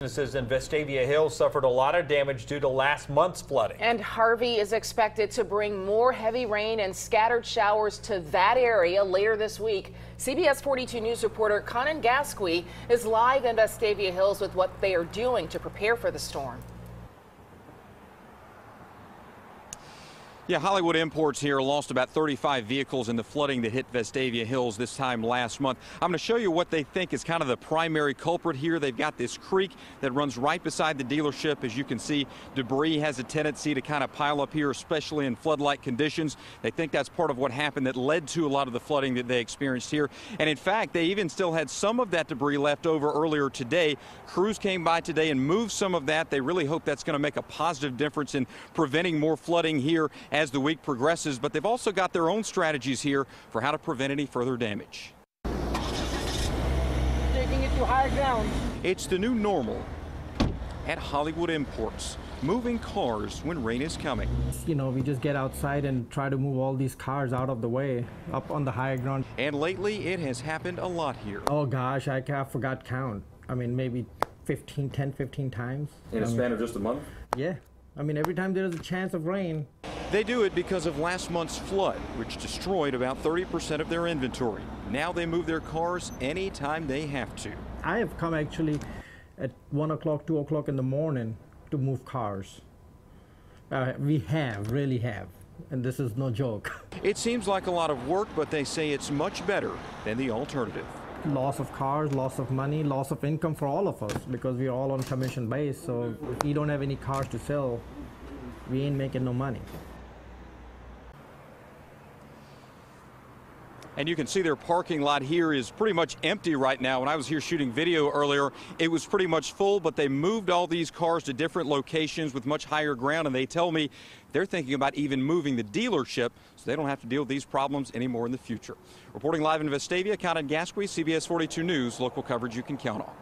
Businesses in Vestavia Hills suffered a lot of damage due to last month's flooding. And Harvey is expected to bring more heavy rain and scattered showers to that area later this week. CBS 42 News reporter Conan Gasquet is live in Vestavia Hills with what they are doing to prepare for the storm. Yeah, Hollywood Imports here lost about 35 vehicles in the flooding that hit Vestavia Hills this time last month. I'm going to show you what they think is kind of the primary culprit here. They've got this creek that runs right beside the dealership. As you can see, debris has a tendency to kind of pile up here, especially in flood-like conditions. They think that's part of what happened that led to a lot of the flooding that they experienced here. And in fact, they even still had some of that debris left over earlier today. Crews came by today and moved some of that. They really hope that's going to make a positive difference in preventing more flooding here as the week progresses, but they've also got their own strategies here for how to prevent any further damage. Taking it to higher ground. It's the new normal at Hollywood Imports, moving cars when rain is coming. You know, we just get outside and try to move all these cars out of the way, up on the higher ground. And lately, it has happened a lot here. Oh gosh, I forgot count. I mean, maybe 10, 15 times. In a span of just a month? Yeah. I mean, every time there's a chance of rain. They do it because of last month's flood, which destroyed about 30% of their inventory. Now they move their cars anytime they have to. I have come actually at 1 o'clock, 2 o'clock in the morning to move cars. We really have, and this is no joke. It seems like a lot of work, but they say it's much better than the alternative. Loss of cars, loss of money, loss of income for all of us because we're all on commission base. So if we don't have any cars to sell, we ain't making no money. And you can see their parking lot here is pretty much empty right now. When I was here shooting video earlier, it was pretty much full, but they moved all these cars to different locations with much higher ground, and they tell me they're thinking about even moving the dealership so they don't have to deal with these problems anymore in the future. Reporting live in Vestavia, Conan Gasquet, CBS 42 News, local coverage you can count on.